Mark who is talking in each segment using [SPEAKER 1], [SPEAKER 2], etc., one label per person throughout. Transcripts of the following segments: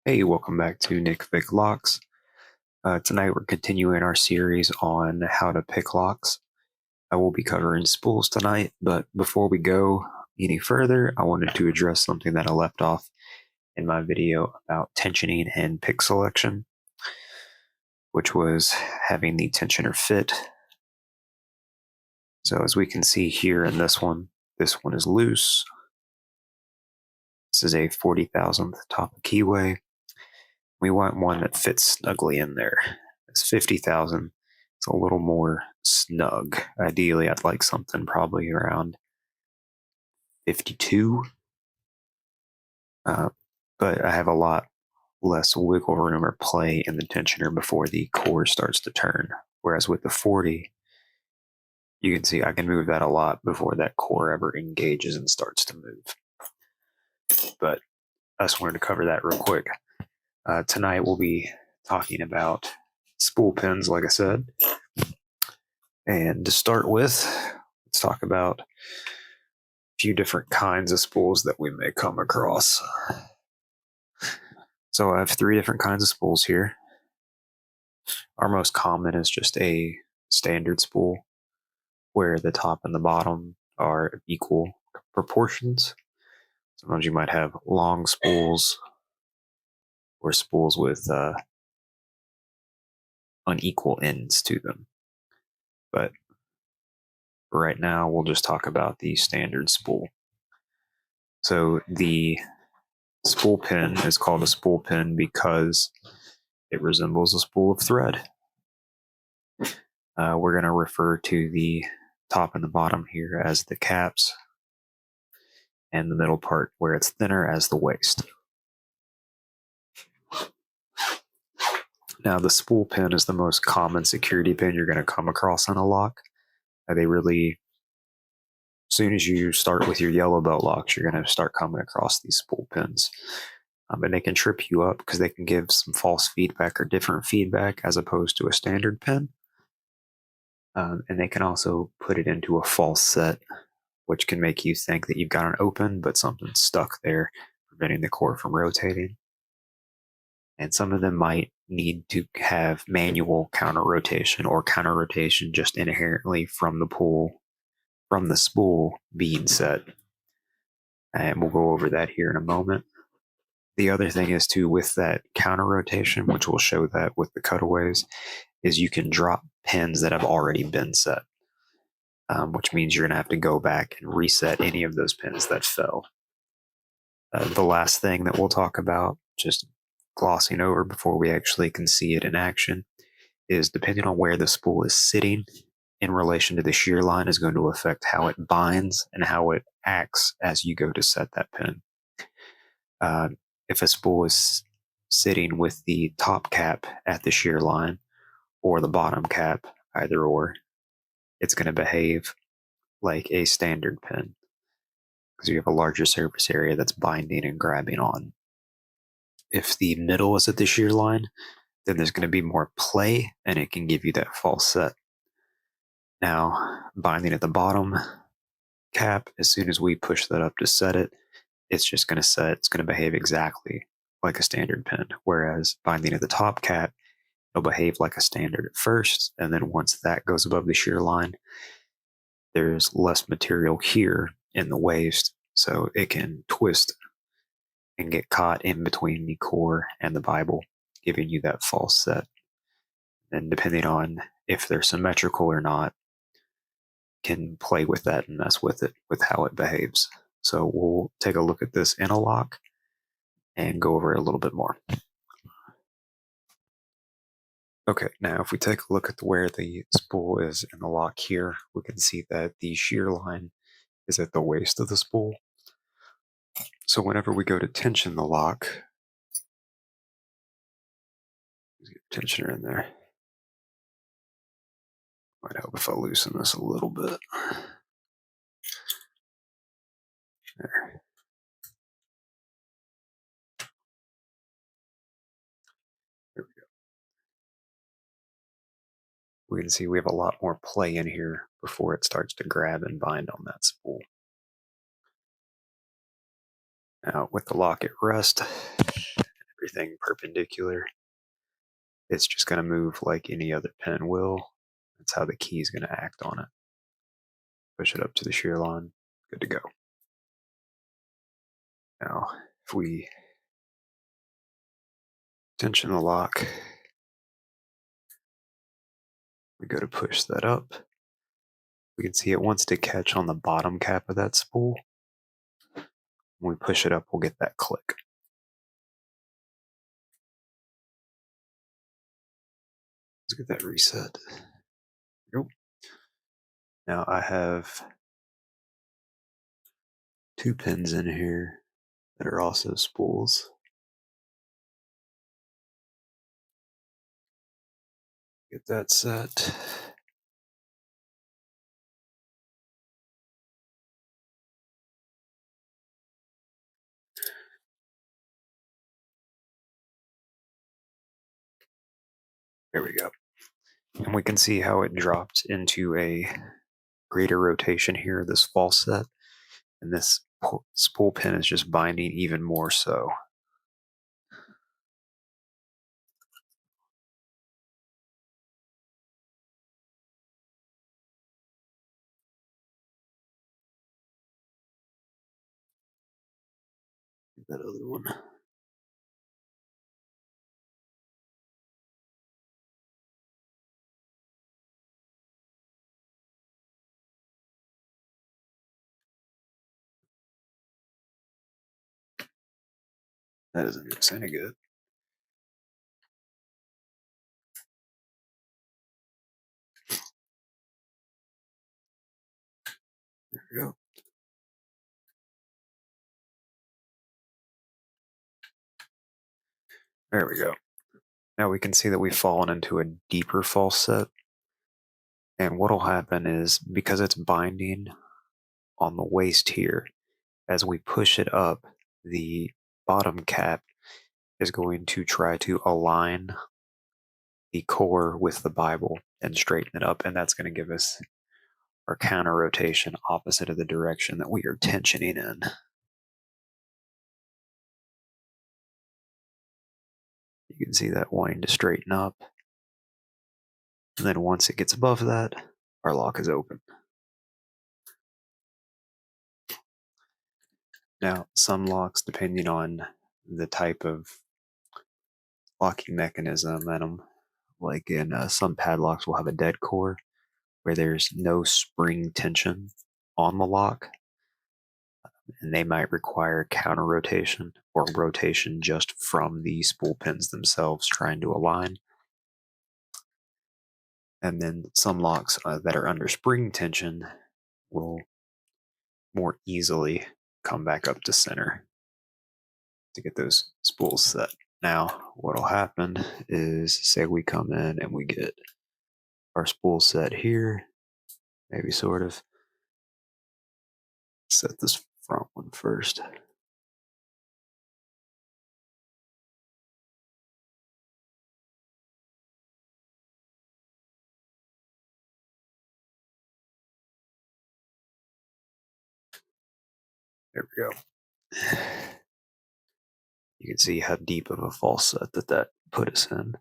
[SPEAKER 1] Hey, welcome back to Nick Pick Locks. Tonight we're continuing our series on how to pick locks. I will be covering spools tonight, but before we go any further, I wanted to address something that I left off in my video about tensioning and pick selection, which was having the tensioner fit. So as we can see here in this one is loose. This is a 40,000th top of keyway. We want one that fits snugly in there. It's 50,000. It's a little more snug. Ideally, I'd like something probably around 52. But I have a lot less wiggle room or play in the tensioner before the core starts to turn. Whereas with the 40, you can see I can move that a lot before that core ever engages and starts to move. But I just wanted to cover that real quick. Tonight we'll be talking about spool pins, like I said. And to start with, let's talk about a few different kinds of spools that we may come across. So I have three different kinds of spools here. Our most common is just a standard spool where the top and the bottom are equal proportions. Sometimes you might have long spools or spools with unequal ends to them. But right now, we'll just talk about the standard spool. So the spool pin is called a spool pin because it resembles a spool of thread. We're going to refer to the top and the bottom here as the caps, and the middle part where it's thinner as the waist. Now, the spool pin is the most common security pin you're going to come across on a lock. They really, as soon as you start with your yellow belt locks, you're going to start coming across these spool pins. And they can trip you up because they can give some false feedback or different feedback as opposed to a standard pin. And they can also put it into a false set, which can make you think that you've got an open, but something's stuck there, preventing the core from rotating. And some of them might need to have manual counter rotation or counter rotation just inherently from the spool being set. And we'll go over that here in a moment. The other thing is too, with that counter rotation, which we'll show that with the cutaways, is you can drop pins that have already been set, which means you're going to have to go back and reset any of those pins that fell. The last thing that we'll talk about, just glossing over before we actually can see it in action, is depending on where the spool is sitting in relation to the shear line is going to affect how it binds and how it acts as you go to set that pin. If a spool is sitting with the top cap at the shear line or the bottom cap, either or, it's going to behave like a standard pin because you have a larger surface area that's binding and grabbing on. If the middle is at the shear line, then there's going to be more play and it can give you that false set. Now, binding at the bottom cap, as soon as we push that up to set it, it's just going to set, it's going to behave exactly like a standard pin. Whereas binding at the top cap, it'll behave like a standard at first, and then once that goes above the shear line, there's less material here in the waist, so it can twist and get caught in between the core and the Bible, giving you that false set. And depending on if they're symmetrical or not, can play with that and mess with it, with how it behaves. So we'll take a look at this in a lock and go over it a little bit more. Okay, now if we take a look at where the spool is in the lock here, we can see that the shear line is at the waist of the spool. So whenever we go to tension the lock, let's get the tensioner in there. Might help if I loosen this a little bit. There. There we go. We can see we have a lot more play in here before it starts to grab and bind on that spool. Now with the lock at rest, everything perpendicular. It's just going to move like any other pin will. That's how the key is going to act on it. Push it up to the shear line. Good to go. Now, if we tension the lock, we go to push that up. We can see it wants to catch on the bottom cap of that spool. When we push it up, we'll get that click. Let's get that reset. Nope. Now I have 2 pins in here that are also spools. Get that set. There we go. And we can see how it dropped into a greater rotation here, this false set. And this spool pin is just binding even more so. That other one. That doesn't sound good. There we go. There we go. Now we can see that we've fallen into a deeper false set. And what'll happen is, because it's binding on the waist here, as we push it up, the bottom cap is going to try to align the core with the Bible and straighten it up. And that's going to give us our counter rotation opposite of the direction that we are tensioning in. You can see that wanting to straighten up. And then once it gets above that, our lock is open. Now, some locks, depending on the type of locking mechanism in them, like in some padlocks will have a dead core where there's no spring tension on the lock, and they might require counter rotation or rotation just from the spool pins themselves trying to align. And then some locks that are under spring tension will more easily come back up to center to get those spools set. Now, what'll happen is, say we come in and we get our spool set here, maybe sort of. Set this front one first. There we go. You can see how deep of a false set that put us in.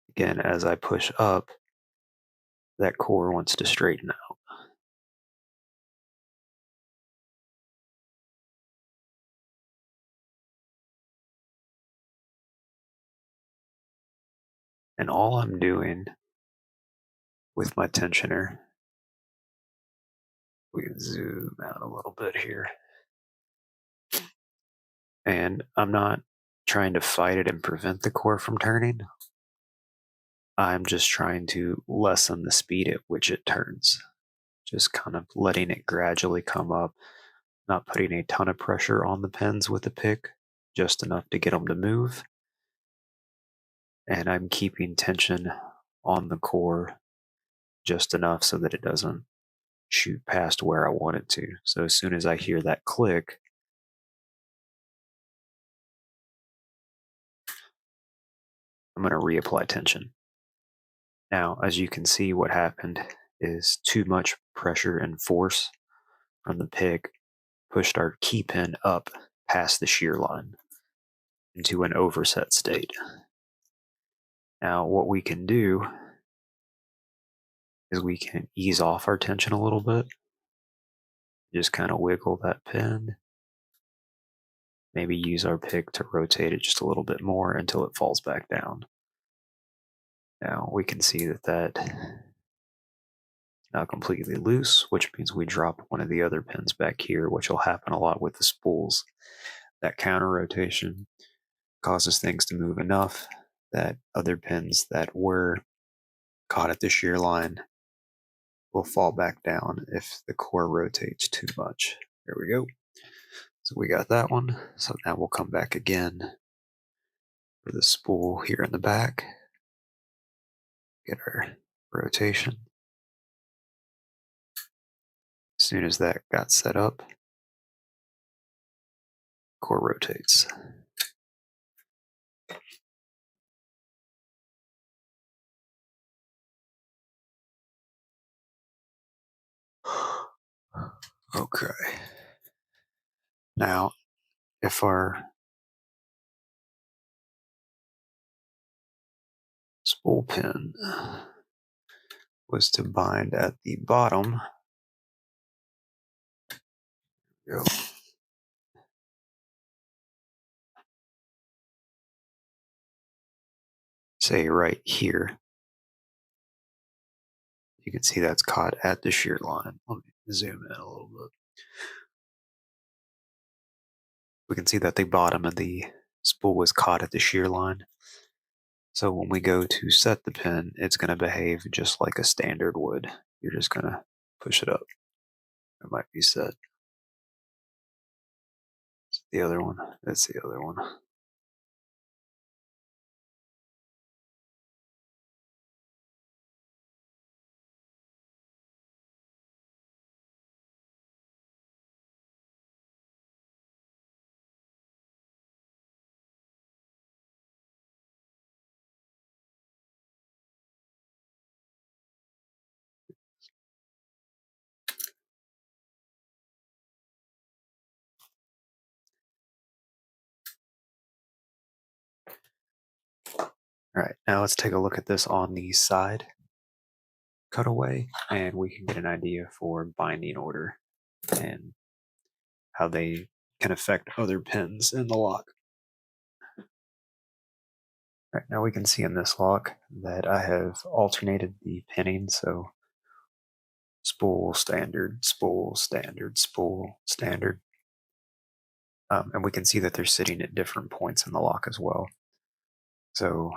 [SPEAKER 1] Again, as I push up, that core wants to straighten out. And all I'm doing with my tensioner, we can zoom out a little bit here. And I'm not trying to fight it and prevent the core from turning. I'm just trying to lessen the speed at which it turns. Just kind of letting it gradually come up, not putting a ton of pressure on the pins with the pick, just enough to get them to move. And I'm keeping tension on the core just enough so that it doesn't shoot past where I want it to. So as soon as I hear that click, I'm going to reapply tension. Now, as you can see, what happened is too much pressure and force from the pick pushed our key pin up past the shear line. into an overset state. Now, what we can do is we can ease off our tension a little bit. Just kind of wiggle that pin. Maybe use our pick to rotate it just a little bit more until it falls back down. Now we can see that is now completely loose, which means we drop one of the other pins back here, which will happen a lot with the spools. That counter rotation causes things to move enough that other pins that were caught at the shear line will fall back down if the core rotates too much. There we go. So we got that one. So now we'll come back again for the spool here in the back. Get our rotation. As soon as that got set up, core rotates. Okay. Now, if our spool pin was to bind at the bottom, go. Say right here, you can see that's caught at the shear line. Let me zoom in a little bit. We can see that the bottom of the spool was caught at the shear line. So when we go to set the pin, it's going to behave just like a standard would. You're just going to push it up. It might be set. The other one. That's the other one. All right, now let's take a look at this on the side cutaway, and we can get an idea for binding order and how they can affect other pins in the lock. All right, now we can see in this lock that I have alternated the pinning, so spool, standard, spool, standard, spool, standard. And we can see that they're sitting at different points in the lock as well. So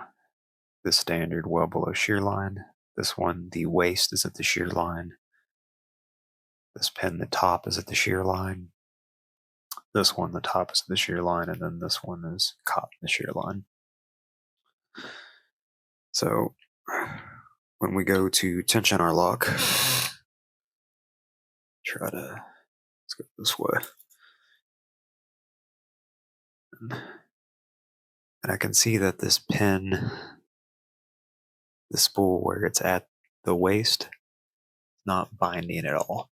[SPEAKER 1] the standard well below shear line. This one, the waist is at the shear line. This pin, the top is at the shear line. This one, the top is at the shear line, and then this one is caught in the shear line. So when we go to tension our lock, let's go this way. And I can see that this pin, the spool where it's at the waist, is not binding at all.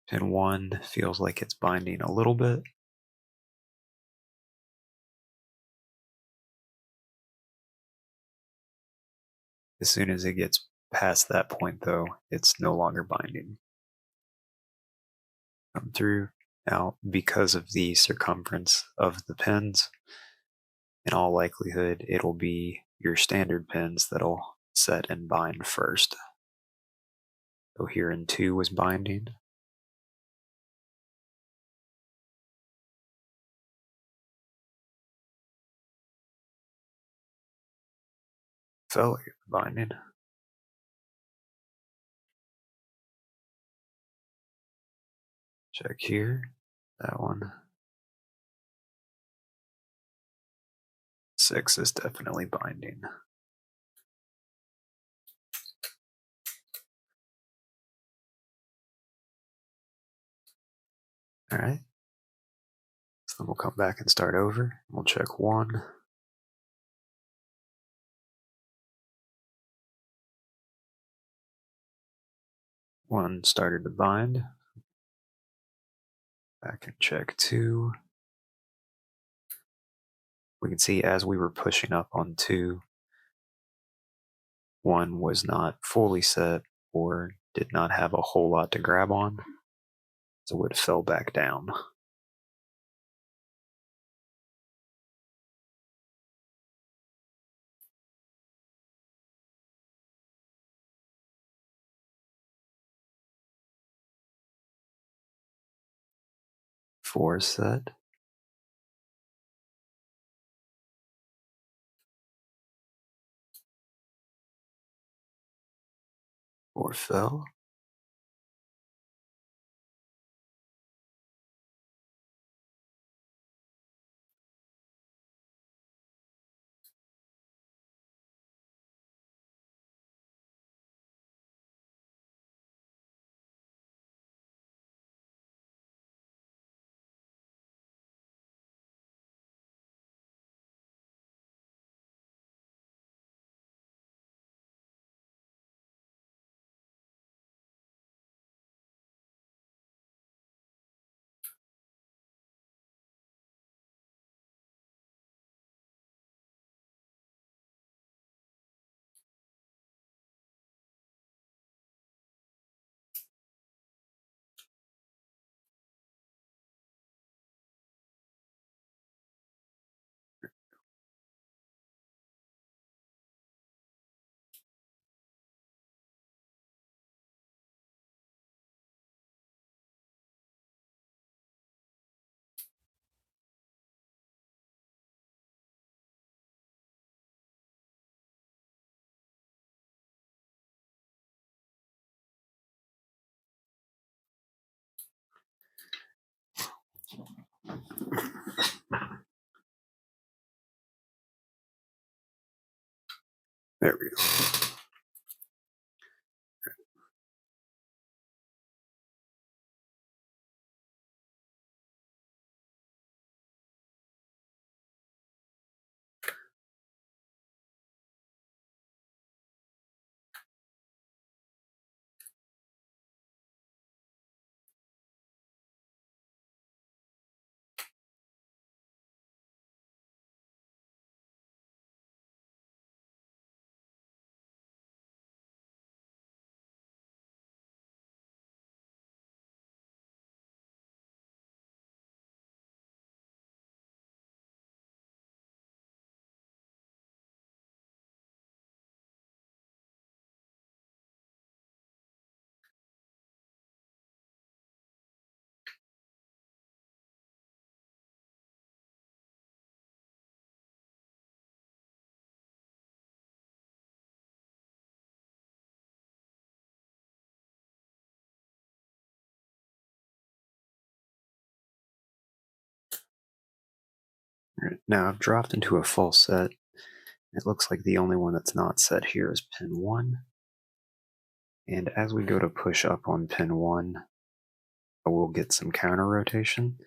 [SPEAKER 1] Pin 1 feels like it's binding a little bit. As soon as it gets past that point, though, it's no longer binding. Come through. Now, because of the circumference of the pins, in all likelihood, it'll be your standard pins that'll set and bind first. So here in 2 was binding. Felt like it was binding. Check here. That one. 6 is definitely binding. All right. So then we'll come back and start over. We'll check 1. One started to bind. back and check 2. We can see as we were pushing up on 2, 1 was not fully set or did not have a whole lot to grab on, so it fell back down. Four set. 4 fell. 'There we go. All right, now I've dropped into a full set. It looks like the only one that's not set here is pin 1. And as we go to push up on pin 1, I will get some counter rotation.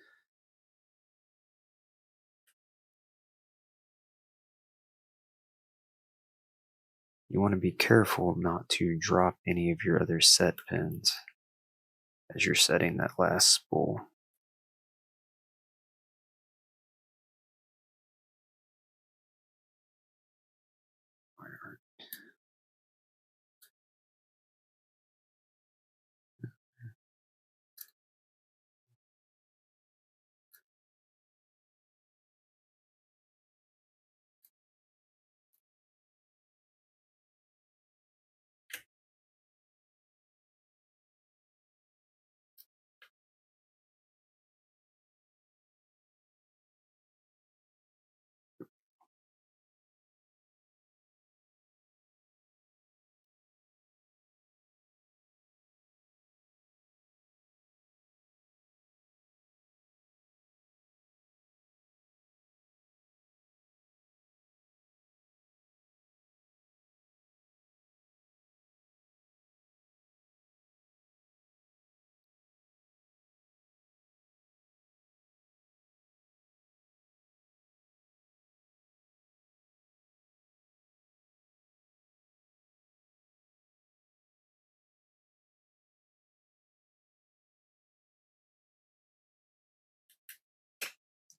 [SPEAKER 1] You want to be careful not to drop any of your other set pins as you're setting that last spool.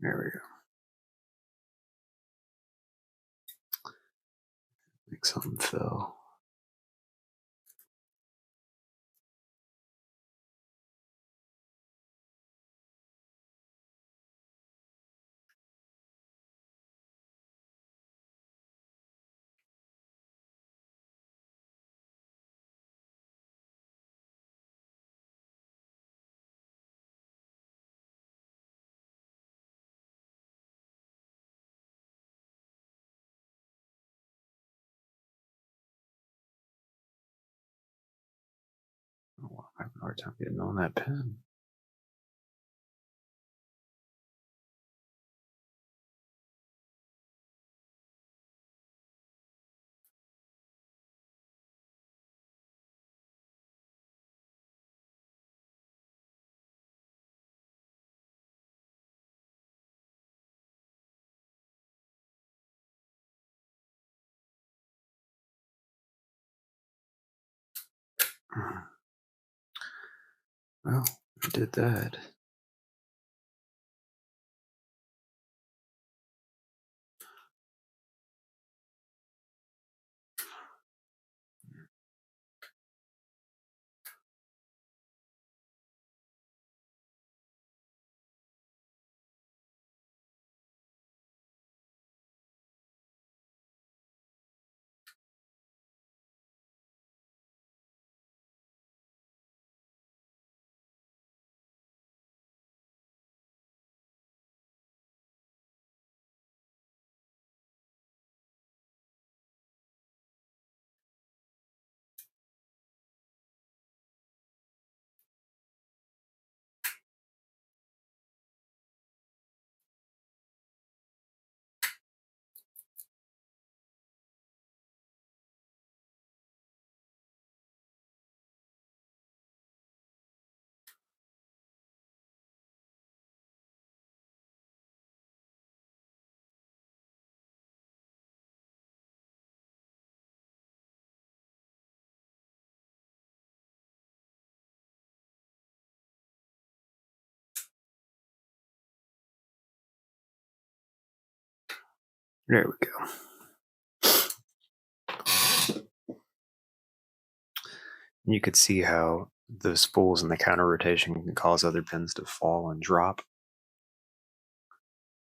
[SPEAKER 1] There we go. Like something fell. Oh, I'm having a hard time getting on that pen. Well, I did that. There we go. You could see how the spools and the counter rotation can cause other pins to fall and drop.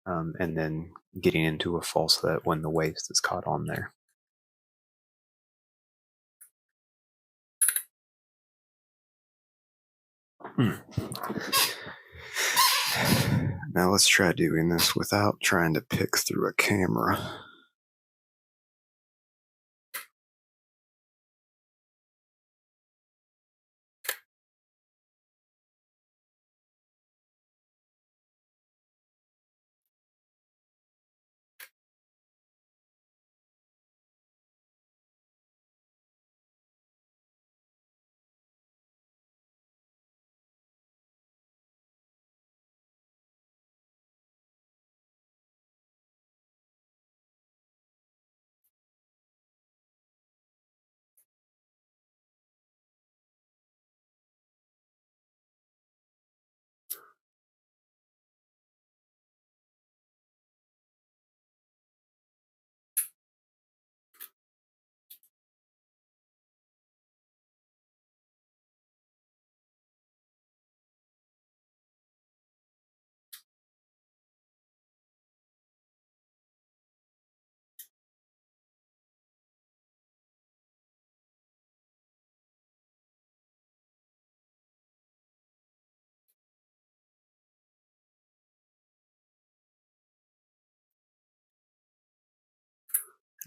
[SPEAKER 1] And then getting into a false set when the waste is caught on there. Now let's try doing this without trying to pick through a camera.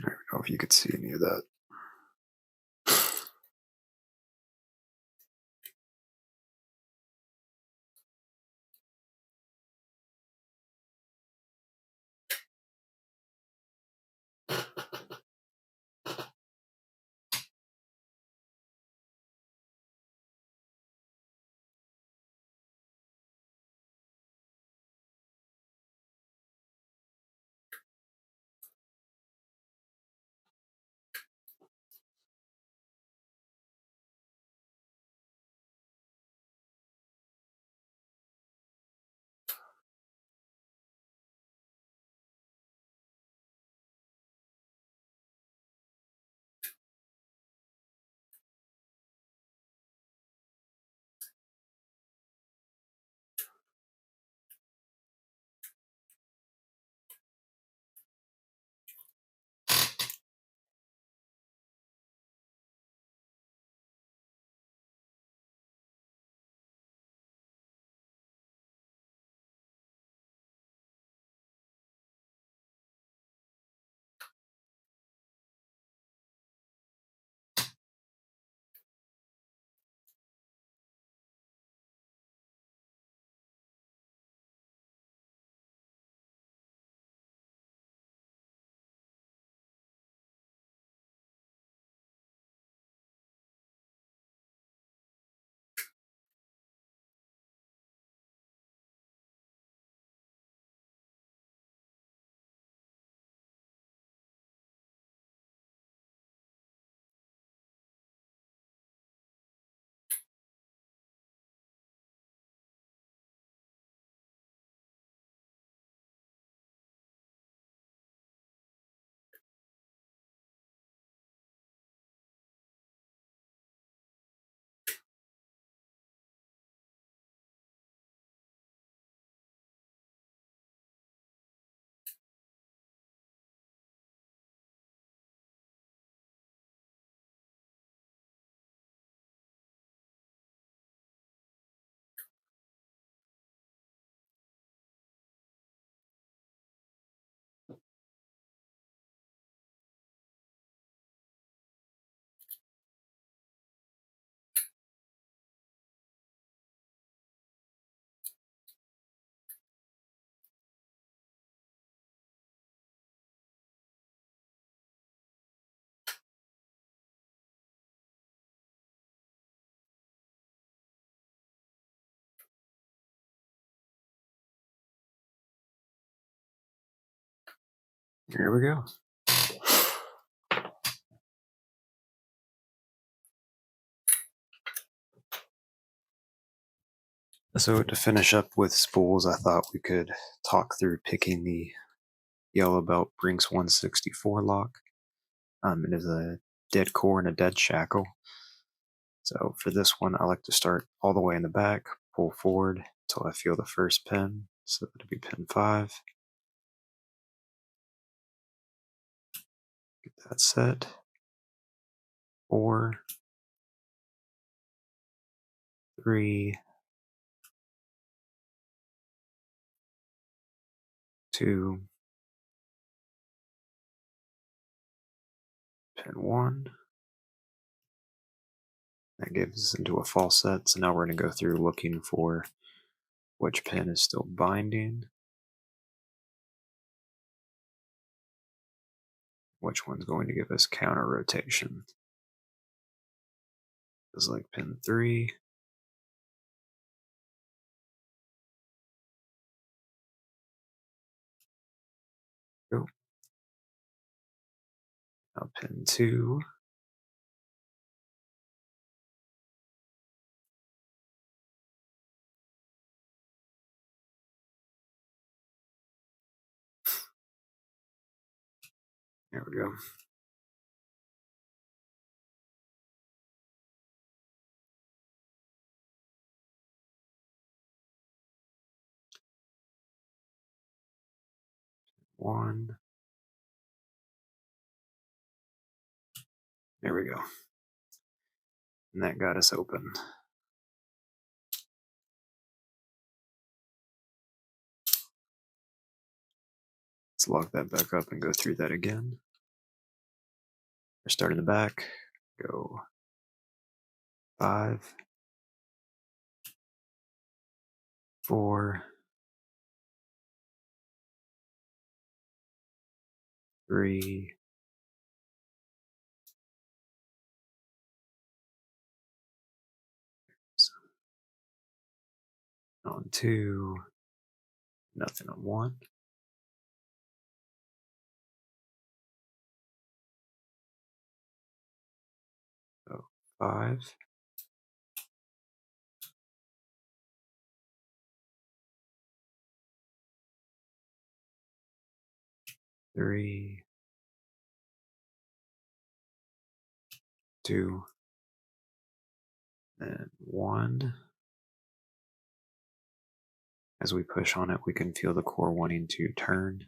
[SPEAKER 1] I don't know if you could see any of that. Here we go. So to finish up with spools, I thought we could talk through picking the Yellow Belt Brinks 164 lock. It is a dead core and a dead shackle. So for this one, I like to start all the way in the back, pull forward until I feel the first pin. So it'll be pin 5. Get that set. 4, 3, 2, pin 1. That gives us into a false set. So now we're going to go through looking for which pin is still binding, which one's going to give us counter rotation. It's like pin 3. Go. Now pin 2. There we go. One. There we go. And that got us open. Let's lock that back up and go through that again. We're starting the back. Go 5, 4, 3, on 2, nothing on 1. So 5, 3, 2, and 1. As we push on it, we can feel the core wanting to turn.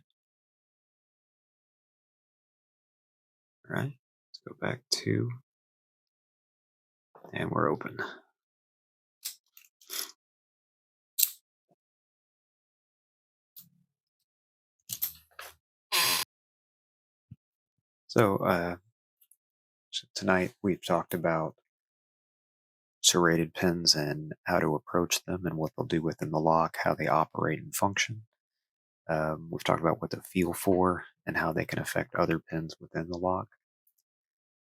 [SPEAKER 1] All right, let's go back 2, and we're open. So tonight we've talked about serrated pins and how to approach them and what they'll do within the lock, how they operate and function. We've talked about what to feel for and how they can affect other pins within the lock.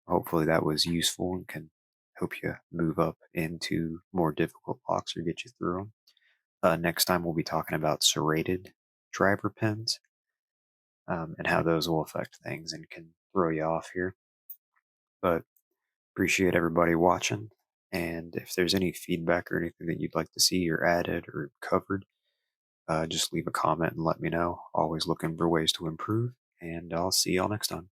[SPEAKER 1] Hopefully that was useful and can help you move up into more difficult locks or get you through them. Next time we'll be talking about serrated driver pins and how those will affect things and can throw you off here. But appreciate everybody watching. And if there's any feedback or anything that you'd like to see or added or covered, just leave a comment and let me know. Always looking for ways to improve. And I'll see y'all next time.